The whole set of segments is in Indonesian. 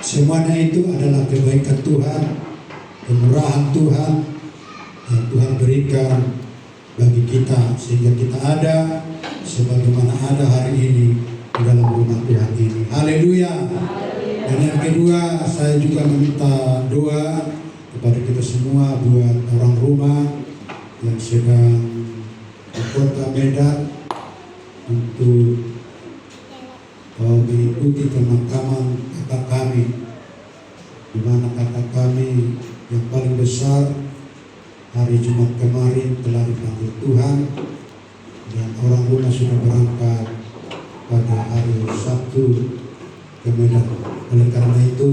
Semuanya itu adalah kebaikan Tuhan, kemurahan Tuhan yang Tuhan berikan bagi kita sehingga kita ada sebagaimana ada hari ini di dalam rumah Tuhan ini. Haleluya. Dan yang kedua, saya juga meminta doa kepada kita semua buat orang rumah yang sedang di kota Medan untuk mengikuti pemakaman kakak kami, di mana kakak kami yang paling besar hari Jumat kemarin telah dipanggil Tuhan, dan orang rumah sudah berangkat pada hari Sabtu ke Medan. Oleh karena itu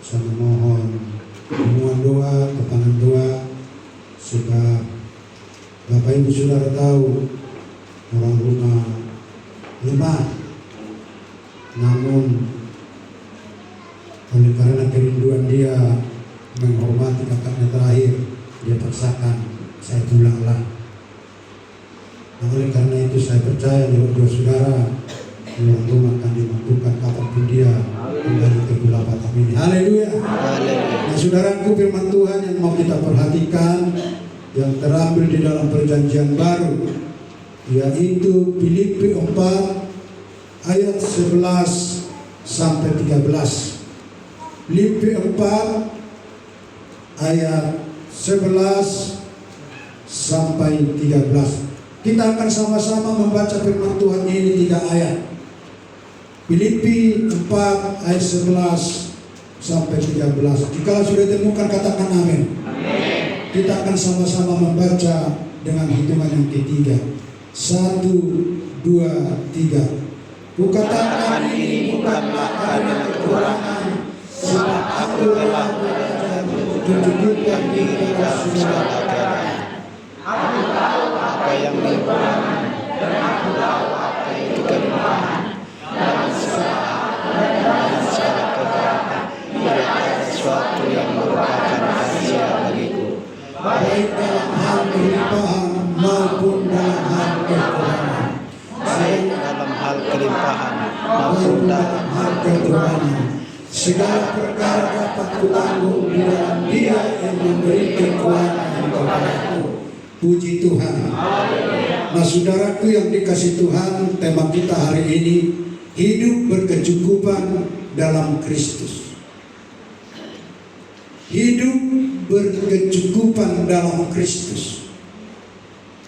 saya memohon dukungan doa, kepangan doa, sebab Bapak Ibu Saudara tahu orang rumah lemah, namun oleh karena kerinduan dia menghormati kakaknya terakhir, dia paksakan saya pulanglah. Nah, oleh karena itu saya percaya dua saudara orang rumah akan dimampukan apapun dia kembali ke Pulau Batam ini. Haleluya. Nah, saudaraku, firman Tuhan yang mau kita perhatikan yang terambil di dalam perjanjian baru, yaitu Filipi 4 ayat 11 sampai 13. Filipi 4 ayat 11 sampai 13. Kita akan sama-sama membaca firman Tuhan ini 3 ayat. Filipi 4 ayat 11 sampai 13. Jika sudah ditemukan katakan amin. Amin. Kita akan sama-sama membaca dengan hitungan yang ketiga. 1, 2, 3. Kukatakan ini bukanlah karena kekurangan, sebab aku telah belajar menunjukkan diri dalam segala keadaan. Aku tahu apa yang kekurangan, dan aku tahu apa yang kekelimpahan. Dalam segala kekurangan, tidak ada sesuatu yang merupakan rahasia bagiku, baik dalam hal kelimpahan maupun dalam hal kekurangan. Baik dalam hal kelimpahan maupun dalam hal kekurangan. Segala perkara dapat kutanggung di dalam Dia yang memberi kekuatan kepadaku. Puji Tuhan. Nah, saudaraku yang dikasih Tuhan, tema kita hari ini hidup berkecukupan dalam Kristus. Hidup berkecukupan dalam Kristus.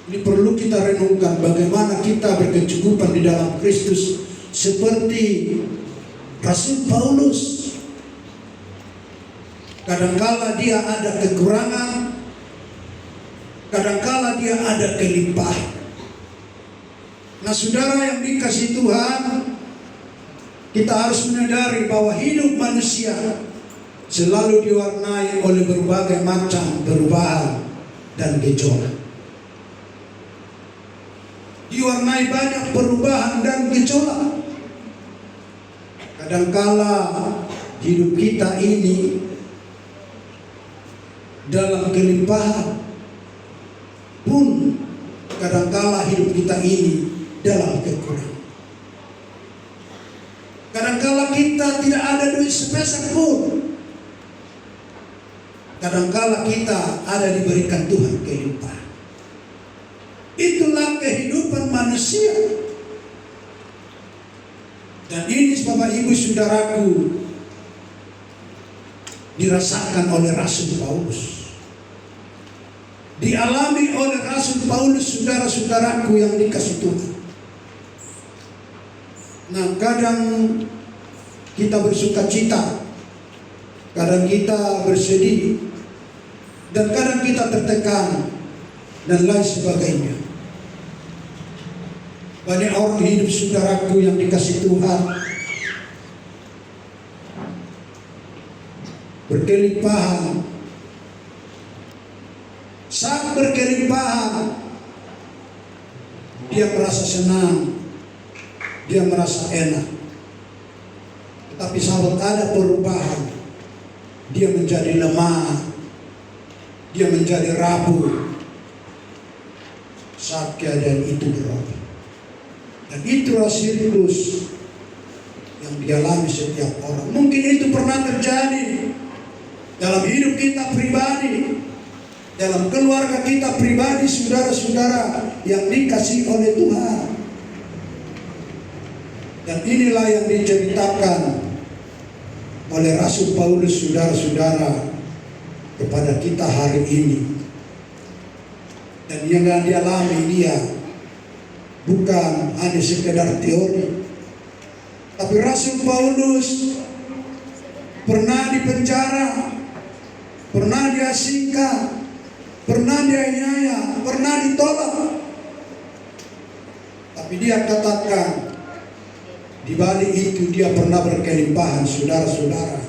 Ini perlu kita renungkan bagaimana kita berkecukupan di dalam Kristus, seperti Rasul Paulus. Kadangkala dia ada kekurangan, kadangkala dia ada kelimpahan. Nah, saudara yang dikasih Tuhan, kita harus menyadari bahwa hidup manusia selalu diwarnai oleh berbagai macam perubahan dan gejolak. Diwarnai banyak perubahan dan gejolak. Kadangkala hidup kita ini dalam kelimpahan, pun kadangkala hidup kita ini dalam kekurangan. Kadangkala kita tidak ada duit sepeser pun. Kadangkala kita ada diberikan Tuhan kelimpahan. Itulah kehidupan manusia. Dan ini Bapak Ibu Saudaraku dirasakan oleh Rasul Paulus, dialami oleh Rasul Paulus, saudara-saudaraku yang dikasih Tuhan. Nah, kadang kita bersuka cita, kadang kita bersedih, dan kadang kita tertekan dan lain sebagainya. Banyak orang hidup saudaraku yang dikasih Tuhan berkelimpahan. Saat berkelimpahan, dia merasa senang, dia merasa enak. Tetapi saat ada perubahan, dia menjadi lemah, dia menjadi rapuh saat keadaan itu berubah. Dan itulah siklus yang dialami setiap orang. Mungkin itu pernah dalam hidup kita pribadi, dalam keluarga kita pribadi, saudara-saudara yang dikasihi oleh Tuhan. Dan inilah yang diceritakan oleh Rasul Paulus, saudara-saudara, kepada kita hari ini. Dan yang dialami dia bukan hanya sekedar teori, tapi Rasul Paulus pernah dipenjara, pernah diasingkan, pernah dianiaya, pernah ditolak. Tapi dia katakan, di balik itu dia pernah berkelimpahan, saudara-saudara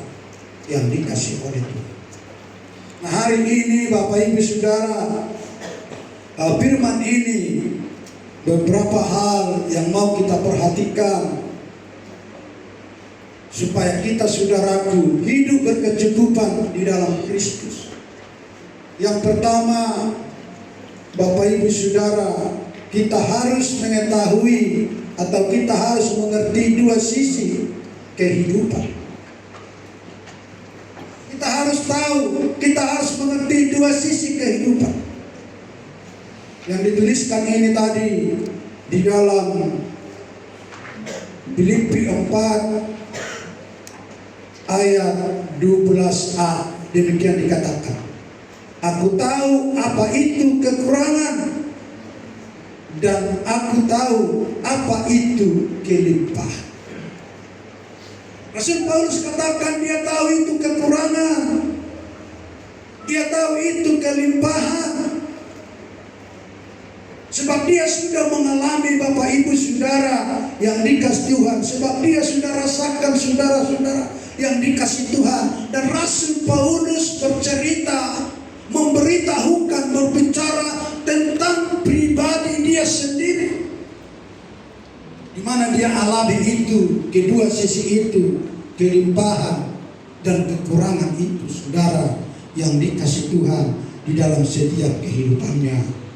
yang dikasihi oleh Tuhan. Nah, hari ini Bapak Ibu Saudara, firman ini beberapa hal yang mau kita perhatikan supaya kita, saudaraku, hidup berkecukupan di dalam Kristus. Yang pertama, Bapak Ibu Saudara, kita harus mengetahui atau kita harus mengerti dua sisi kehidupan. Kita harus tahu, kita harus mengerti dua sisi kehidupan. Yang dituliskan ini tadi di dalam Filipi 4 ayat 12a, demikian dikatakan, aku tahu apa itu kekurangan dan aku tahu apa itu kelimpahan. Rasul Paulus katakan dia tahu itu kekurangan, dia tahu itu kelimpahan. Sebab dia sudah mengalami, Bapak Ibu Saudara yang dikasihi Tuhan. Sebab dia sudah rasakan, saudara-saudara yang dikasihi Tuhan. Dan Rasul Paulus bercerita, memberitahukan, berbicara tentang pribadi dia sendiri, di mana dia alami itu, kedua sisi itu, kelimpahan dan kekurangan itu, saudara yang dikasihi Tuhan, di dalam setiap kehidupannya.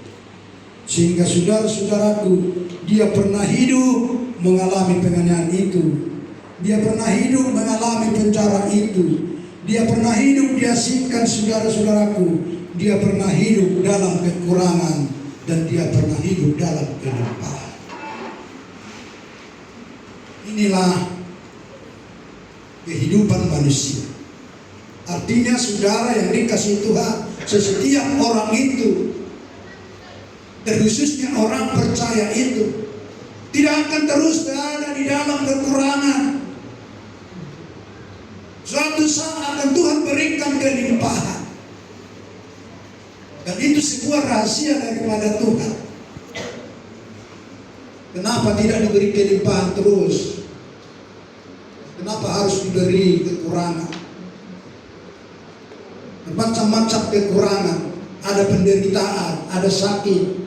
Sehingga saudara-saudaraku, dia pernah hidup mengalami penganiayaan itu, dia pernah hidup mengalami penjara itu, dia pernah hidup diasingkan, saudara-saudaraku, dia pernah hidup dalam kekurangan, dan dia pernah hidup dalam kelimpahan. Inilah kehidupan manusia. Artinya, saudara yang dikasihi Tuhan, setiap orang itu, dan khususnya orang percaya itu, tidak akan terus berada di dalam kekurangan. Suatu saat akan Tuhan berikan kelimpahan. Dan itu sebuah rahasia daripada Tuhan. Kenapa tidak diberi kelimpahan terus? Kenapa harus diberi kekurangan? Macam-macam kekurangan. Ada penderitaan, ada sakit,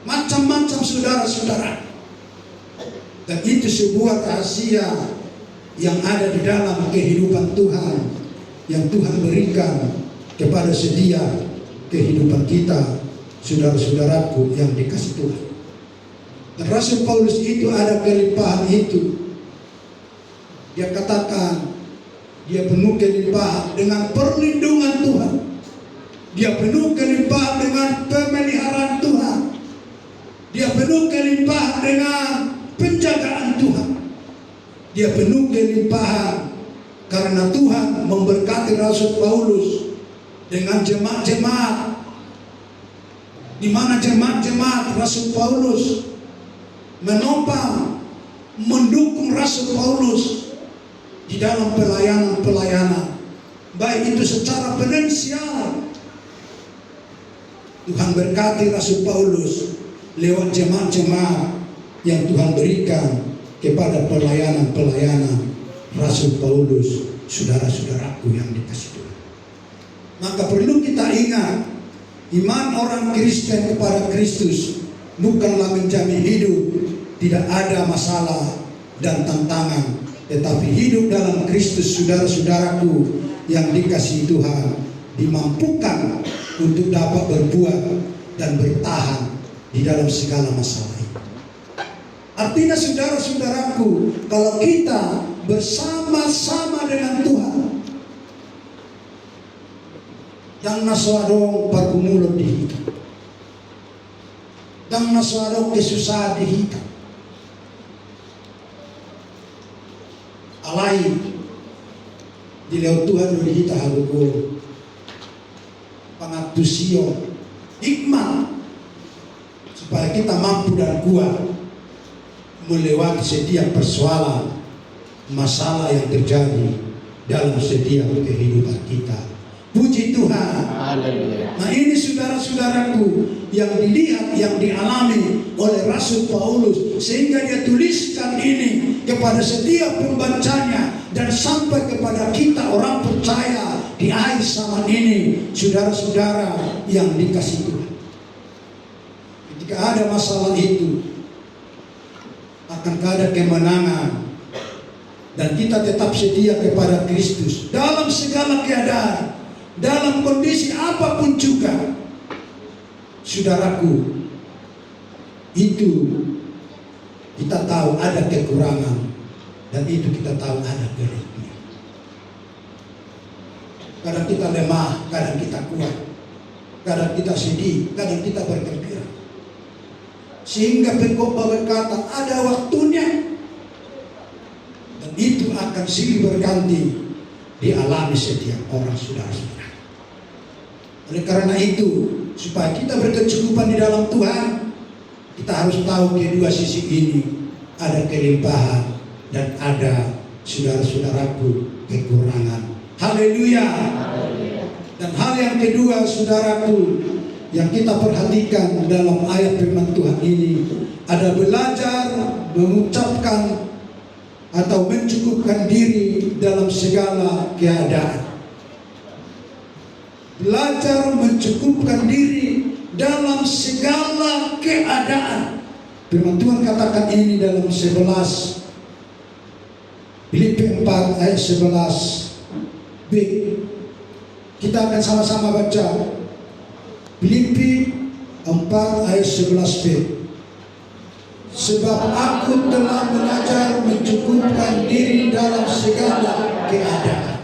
macam-macam, saudara-saudara. Dan itu sebuah rahasia yang ada di dalam kehidupan Tuhan, yang Tuhan berikan kepada setiap kehidupan kita, saudara-saudaraku yang dikasihi Tuhan. Dan Rasul Paulus itu ada kelimpahan itu. Dia katakan, dia penuh kelimpahan dengan perlindungan Tuhan. Dia penuh kelimpahan dengan pemeliharaan Tuhan. Dia penuh kelimpahan dengan penjagaan Tuhan. Dia penuh kelimpahan karena Tuhan memberkati Rasul Paulus dengan jemaat-jemaat, di mana jemaat-jemaat Rasul Paulus menopang, mendukung Rasul Paulus di dalam pelayanan-pelayanan, baik itu secara finansial. Tuhan berkati Rasul Paulus lewat jemaat-jemaat yang Tuhan berikan kepada pelayanan-pelayanan Rasul Paulus, saudara-saudaraku yang dikasihi Tuhan. Maka perlu kita ingat, iman orang Kristen kepada Kristus bukanlah menjamin hidup tidak ada masalah dan tantangan, tetapi hidup dalam Kristus, saudara-saudaraku yang dikasihi Tuhan, dimampukan untuk dapat berbuat dan bertahan di dalam segala masalah. Artinya, saudara-saudaraku, kalau kita bersama-sama dengan Tuhan, dang naswadong pagumulog di hita, dang naswadong kesusah di hita, alai di lewat Tuhan di hita halugo pangatusio hikmah supaya kita mampu dan kuat melewati setiap persoalan masalah yang terjadi dalam setiap kehidupan kita. Puji Tuhan. Haleluya. Nah ini saudara-saudaraku yang dilihat, yang dialami oleh Rasul Paulus, sehingga dia tuliskan ini kepada setiap pembacanya dan sampai kepada kita orang percaya di akhir zaman ini, saudara-saudara yang dikasihi Tuhan. Ketika ada masalah itu, akan ada kemenangan dan kita tetap setia kepada Kristus dalam segala keadaan, dalam kondisi apapun juga. Saudaraku, itu kita tahu ada kekurangan dan itu kita tahu ada kelebihan. Kadang kita lemah, kadang kita kuat, kadang kita sedih, kadang kita bergembira. Sehingga pengkhotbah berkata ada waktunya, dan itu akan silih berganti dialami setiap orang, saudara-saudara. Oleh karena itu, supaya kita berkecukupan di dalam Tuhan, kita harus tahu kedua sisi ini, ada kelimpahan dan ada, saudara-saudaraku, kekurangan. Haleluya. Dan hal yang kedua, saudaraku, yang kita perhatikan dalam ayat firman Tuhan ini, ada belajar mengucapkan atau mencukupkan diri dalam segala keadaan. Belajar mencukupkan diri dalam segala keadaan. Firman Tuhan katakan ini dalam 11 Filipi 4 ayat 11b. Kita akan sama-sama baca Filipi 4 ayat 11b. Sebab aku telah belajar mencukupkan diri dalam segala keadaan.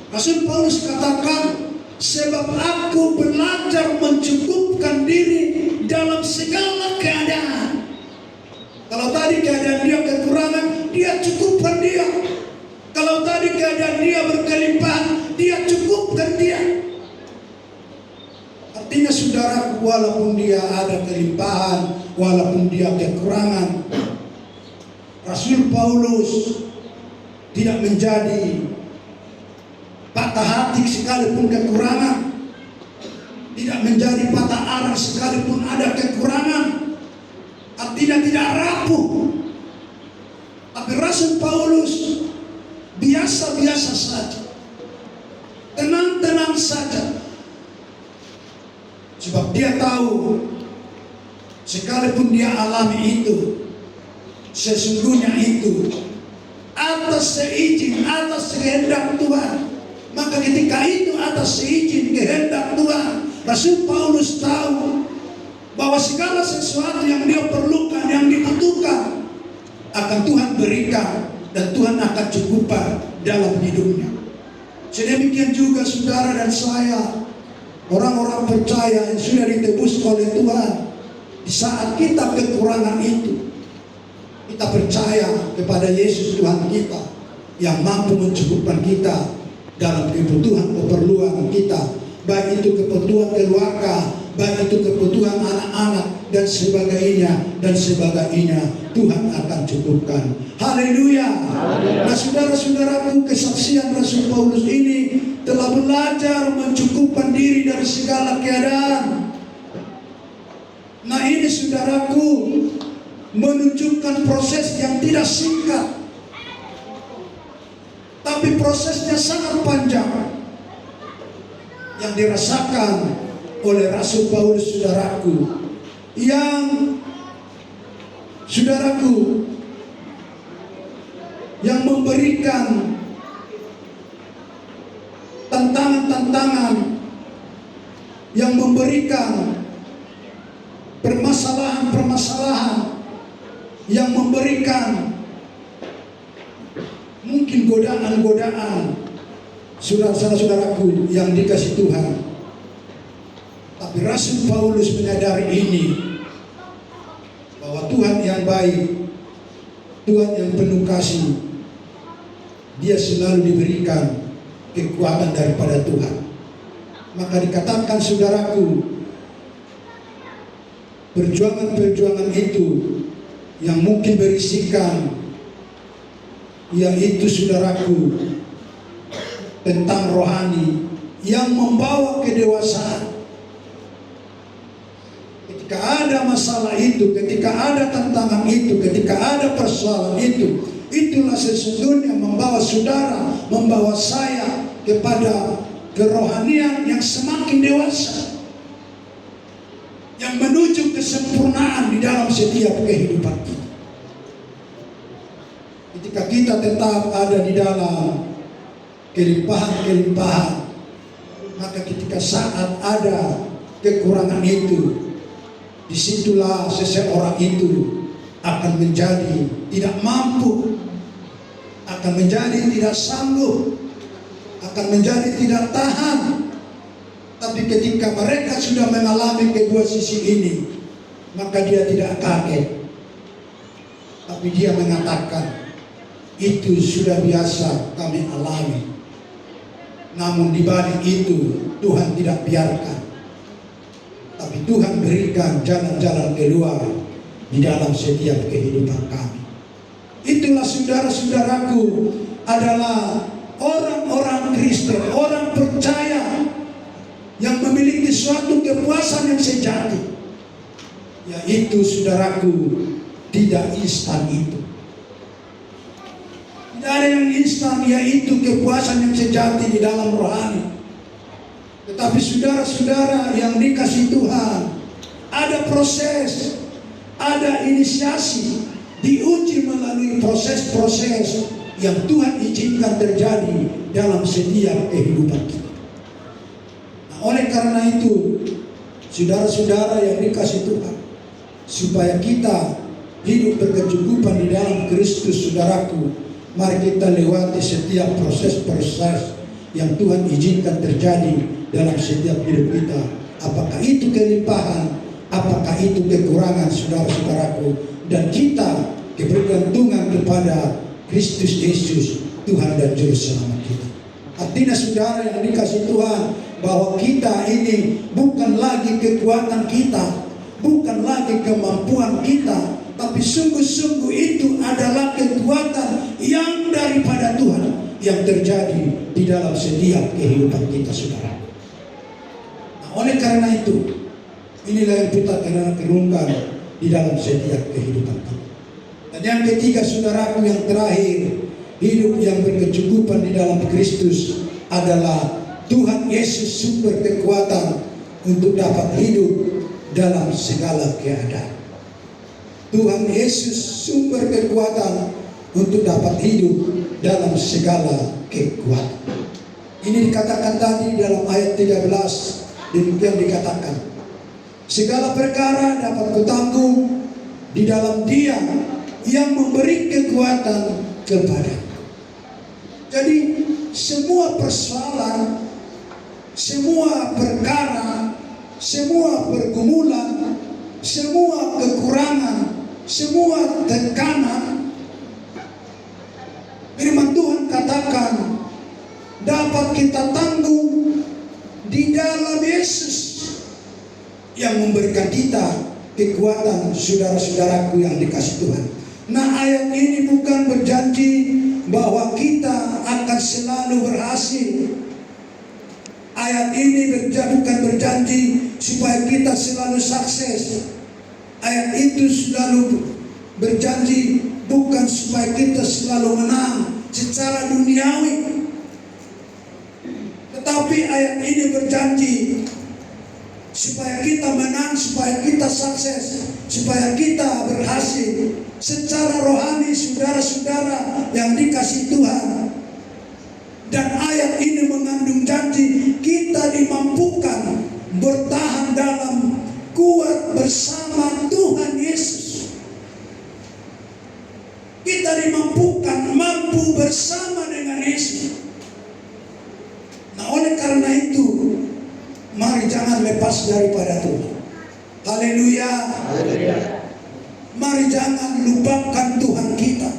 Rasul Paulus katakan, sebab aku belajar mencukupkan diri dalam segala keadaan. Kalau tadi keadaan dia kekurangan, dia cukupkan dia. Kalau tadi keadaan dia berkelimpahan, dia cukupkan dia. Artinya saudara, walaupun dia ada kelimpahan, walaupun dia kekurangan, Rasul Paulus tidak menjadi patah hati sekalipun kekurangan, tidak menjadi patah arang sekalipun ada kekurangan. Artinya tidak rapuh. Tapi Rasul Paulus biasa-biasa saja, tenang-tenang saja. Sebab dia tahu, sekalipun dia alami itu, sesungguhnya itu atas seizin, atas kehendak Tuhan. Maka ketika itu atas seizin kehendak Tuhan, Rasul Paulus tahu bahwa segala sesuatu yang dia perlukan, yang dibutuhkan, akan Tuhan berikan dan Tuhan akan cukupkan dalam hidupnya. Sedemikian juga saudara dan saya, orang-orang percaya yang sudah ditebus oleh Tuhan. Di saat kita kekurangan itu, kita percaya kepada Yesus Tuhan kita yang mampu mencukupkan kita dalam kebutuhan keperluan kita, baik itu kebutuhan keluarga, baik itu kebutuhan anak-anak dan sebagainya, Tuhan akan cukupkan. Haleluya. Nah saudara-saudaraku, kesaksian Rasul Paulus ini telah belajar mencukupkan diri dari segala keadaan. Nah ini saudaraku menunjukkan proses yang tidak singkat, tapi prosesnya sangat panjang yang dirasakan oleh Rasul Paulus, saudaraku, yang memberikan tantangan-tantangan, yang memberikan permasalahan-permasalahan, yang memberikan mungkin godaan-godaan Saudara-saudaraku yang dikasih Tuhan, tapi Rasul Paulus menyadari ini, bahwa Tuhan yang baik, Tuhan yang penuh kasih, dia selalu diberikan kekuatan daripada Tuhan. Maka dikatakan, saudaraku, perjuangan-perjuangan itu yang mungkin berisikan, yaitu saudaraku, tentang rohani yang membawa kedewasaan. Ketika ada masalah itu, ketika ada tantangan itu, ketika ada persoalan itu, itulah sesungguhnya membawa saudara, membawa saya kepada kerohanian yang semakin dewasa, yang menuju kesempurnaan di dalam setiap kehidupan kita. Ketika kita tetap ada di dalam kelimpahan-kelimpahan, maka ketika saat ada kekurangan itu, disitulah seseorang itu akan menjadi tidak mampu, akan menjadi tidak sanggup, akan menjadi tidak tahan. Tapi ketika mereka sudah mengalami kedua sisi ini, maka dia tidak kaget, tapi dia mengatakan, itu sudah biasa kami alami. Namun di balik itu Tuhan tidak biarkan, tapi Tuhan berikan jalan-jalan keluar di dalam setiap kehidupan kami. Itulah saudara-saudaraku adalah orang-orang Kristen, orang percaya yang memiliki suatu kepuasan yang sejati, yaitu saudaraku, tidak instan itu. Tidak ada yang instan, yaitu kepuasan yang sejati di dalam rohani. Tetapi saudara-saudara yang dikasih Tuhan, ada proses, ada inisiasi, diuji melalui proses-proses yang Tuhan izinkan terjadi dalam setiap kehidupan kita. Nah, oleh karena itu, saudara-saudara yang dikasih Tuhan, supaya kita hidup berkecukupan di dalam Kristus, saudaraku, mari kita lewati setiap proses-proses yang Tuhan izinkan terjadi dalam setiap hidup kita. Apakah itu kelimpahan, apakah itu kekurangan, saudara-saudaraku, dan kita kebergantungan kepada Kristus Yesus, Tuhan dan Juru Selamat kita. Artinya saudara yang dikasih Tuhan, bahwa kita ini bukan lagi kekuatan kita, bukan lagi kemampuan kita, tapi sungguh-sungguh itu adalah kekuatan yang daripada Tuhan yang terjadi di dalam setiap kehidupan kita, saudara. Nah, oleh karena itu, inilah yang kita renungkan di dalam setiap kehidupan kita. Dan yang ketiga, saudaraku, yang terakhir, hidup yang berkecukupan di dalam Kristus adalah Tuhan Yesus sumber kekuatan untuk dapat hidup dalam segala keadaan. Tuhan Yesus sumber kekuatan untuk dapat hidup dalam segala kekuatan. Ini dikatakan tadi dalam ayat 13, demikian dikatakan, segala perkara dapat kutanggung di dalam Dia yang memberi kekuatan kepada. Jadi semua persoalan, semua perkara, semua pergumulan, semua kekurangan, semua tekanan, firman Tuhan katakan dapat kita tanggung di dalam Yesus yang memberikan kita kekuatan, saudara-saudaraku yang dikasih Tuhan. Nah, ayat ini bukan berjanji bahwa kita akan selalu berhasil. Ayat ini bukan berjanji supaya kita selalu sukses. Ayat itu selalu berjanji bukan supaya kita selalu menang secara duniawi. Tetapi ayat ini berjanji supaya kita menang, supaya kita sukses, supaya kita berhasil secara rohani, saudara-saudara yang dikasih Tuhan. Dan ayat ini mengandung janji kita dimampukan bertahan dalam kuat bersama Tuhan Yesus. Kita dimampukan mampu bersama dengan Yesus. lepas daripada Tuhan. Haleluya. Mari jangan lupakan Tuhan kita.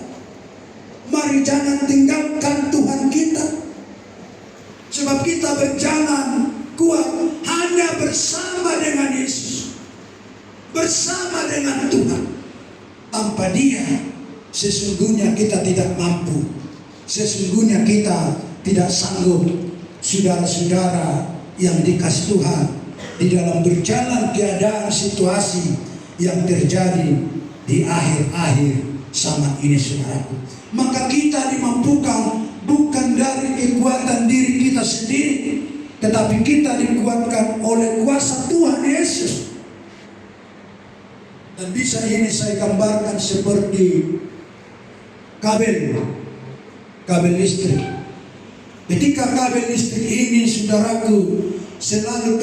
Mari jangan tinggalkan Tuhan kita. Sebab kita berjalan kuat hanya bersama dengan Yesus, bersama dengan Tuhan. Tanpa Dia sesungguhnya kita tidak mampu. Sesungguhnya kita tidak sanggup. Saudara-saudara yang dikasih Tuhan, di dalam berjalan keadaan situasi yang terjadi di akhir-akhir zaman ini, saudaraku, maka kita dimampukan bukan dari kekuatan diri kita sendiri, tetapi kita dikuatkan oleh kuasa Tuhan Yesus. Dan bisa ini saya gambarkan seperti kabel listrik. Ketika kabel listrik ini, saudaraku, selalu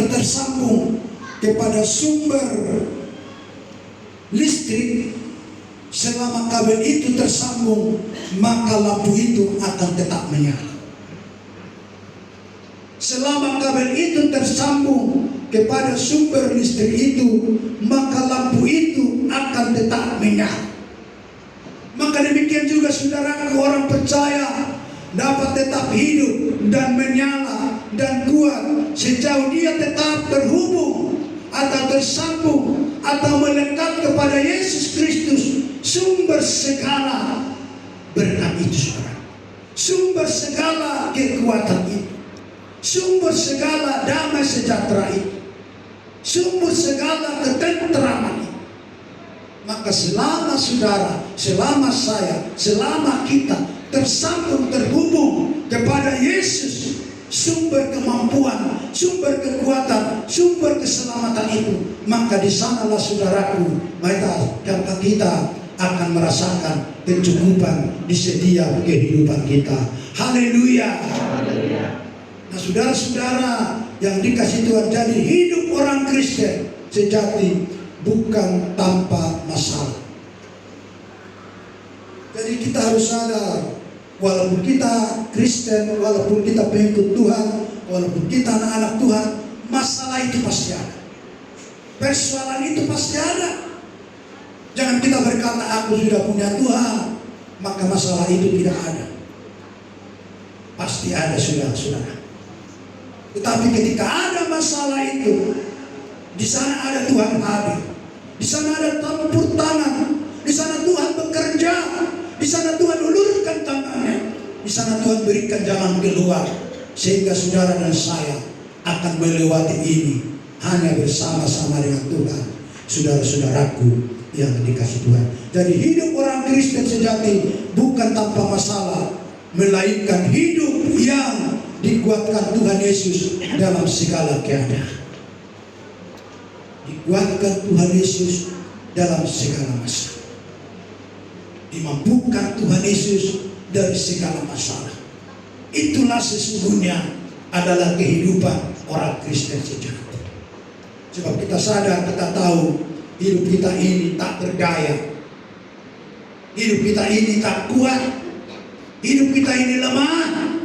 tersambung kepada sumber listrik, selama kabel itu tersambung, maka lampu itu akan tetap menyala. Selama kabel itu tersambung kepada sumber listrik itu, maka lampu itu akan tetap menyala. Maka demikian juga saudara, orang percaya dapat tetap hidup dan menyala dan kuat sejauh dia tetap terhubung atau tersambung atau melekat kepada Yesus Kristus, sumber segala berkat itu, saudara. Sumber segala kekuatan itu, sumber segala damai sejahtera itu, sumber segala ketenteraman itu. Maka selama saudara, selama saya, selama kita tersambung, terhubung kepada Yesus, sumber kemampuan, sumber kekuatan, sumber keselamatan itu, maka di sanalah saudaraku, maka kita akan merasakan kecukupan di setiap kehidupan kita. Haleluya. Nah, saudara-saudara yang dikasih Tuhan, jadi hidup orang Kristen sejati bukan tanpa masalah. Jadi kita harus sadar, walaupun kita Kristen, walaupun kita pengikut Tuhan, walaupun kita anak-anak Tuhan, masalah itu pasti ada. Persoalan itu pasti ada. Jangan kita berkata, aku sudah punya Tuhan, maka masalah itu tidak ada. Pasti ada, saudara-saudara. Tetapi ketika ada masalah itu, di sana ada Tuhan hadir. Di sana ada campur tangan. Di sana Tuhan bekerja. Di sana Tuhan ulurkan tangannya. Di sana Tuhan berikan jalan keluar, sehingga saudara dan saya akan melewati ini hanya bersama-sama dengan Tuhan. Saudara-saudaraku yang dikasih Tuhan, jadi hidup orang Kristen sejati bukan tanpa masalah, melainkan hidup yang dikuatkan Tuhan Yesus dalam segala keadaan. Dikuatkan Tuhan Yesus dalam segala masalah. Dimampukan Tuhan Yesus dari segala masalah. Itulah sesungguhnya adalah kehidupan orang Kristen sejati. Sebab kita sadar, kita tahu hidup kita ini tak berdaya. Hidup kita ini tak kuat. Hidup kita ini lemah.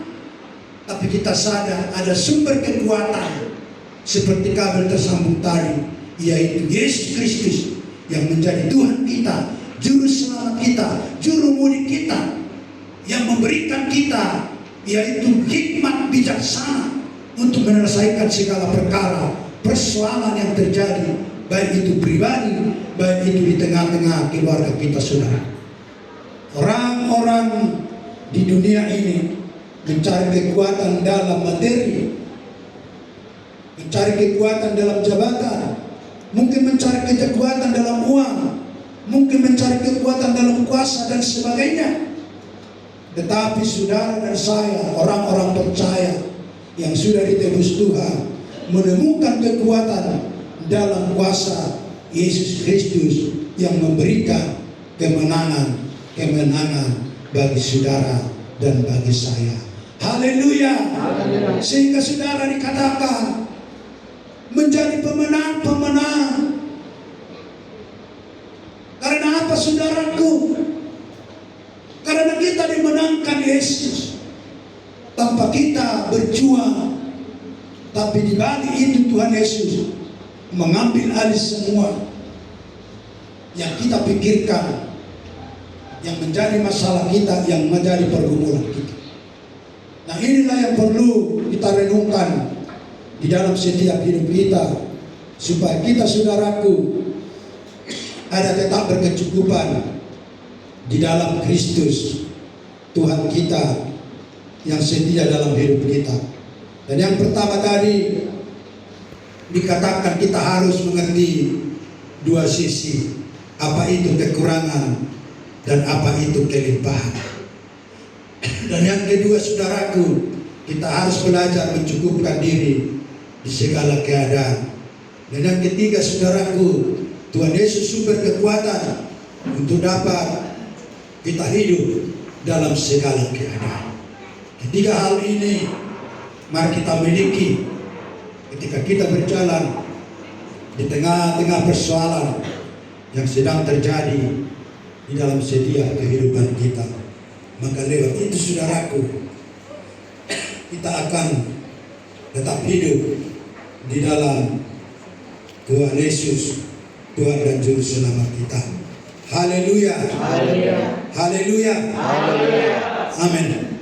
Tapi kita sadar ada sumber kekuatan seperti kabel tersambung tadi, yaitu Yesus Kristus yang menjadi Tuhan kita, juru selamat kita, juru mudi kita, yang memberikan kita yaitu hikmat bijaksana untuk menyelesaikan segala perkara, persoalan yang terjadi, baik itu pribadi, baik itu di tengah-tengah keluarga kita, saudara. Orang-orang di dunia ini mencari kekuatan dalam materi, mencari kekuatan dalam jabatan, mungkin mencari kekuatan dalam uang, mungkin mencari kekuatan dalam kuasa dan sebagainya. Tetapi saudara dan saya, orang-orang percaya yang sudah ditebus Tuhan, menemukan kekuatan dalam kuasa Yesus Kristus yang memberikan kemenangan bagi saudara dan bagi saya. Haleluya. Sehingga saudara dikatakan menjadi pemenang-pemenang. Karena apa, saudaraku? Karena kita dimenangkan Yesus. Tanpa kita berjuang, Tapi di balik itu Tuhan Yesus mengambil alih semua yang kita pikirkan, yang menjadi masalah kita, yang menjadi pergumulan kita. Nah, inilah yang perlu kita renungkan di dalam setiap hidup kita, supaya kita, saudaraku, ada tetap berkecukupan di dalam Kristus Tuhan kita yang setia dalam hidup kita. Dan yang pertama tadi dikatakan kita harus mengerti dua sisi, apa itu kekurangan dan apa itu kelimpahan. Dan yang kedua, saudaraku, kita harus belajar mencukupkan diri di segala keadaan. Dan yang ketiga, saudaraku, Tuhan Yesus sumber kekuatan untuk dapat kita hidup dalam segala keadaan. Ketiga hal ini mari kita miliki ketika kita berjalan di tengah-tengah persoalan yang sedang terjadi di dalam setiap kehidupan kita. Maka lewat itu, saudaraku, kita akan tetap hidup di dalam Tuhan Yesus, Tuhan dan Juru Selamat kita. Haleluya. Haleluya. Haleluya. Amin.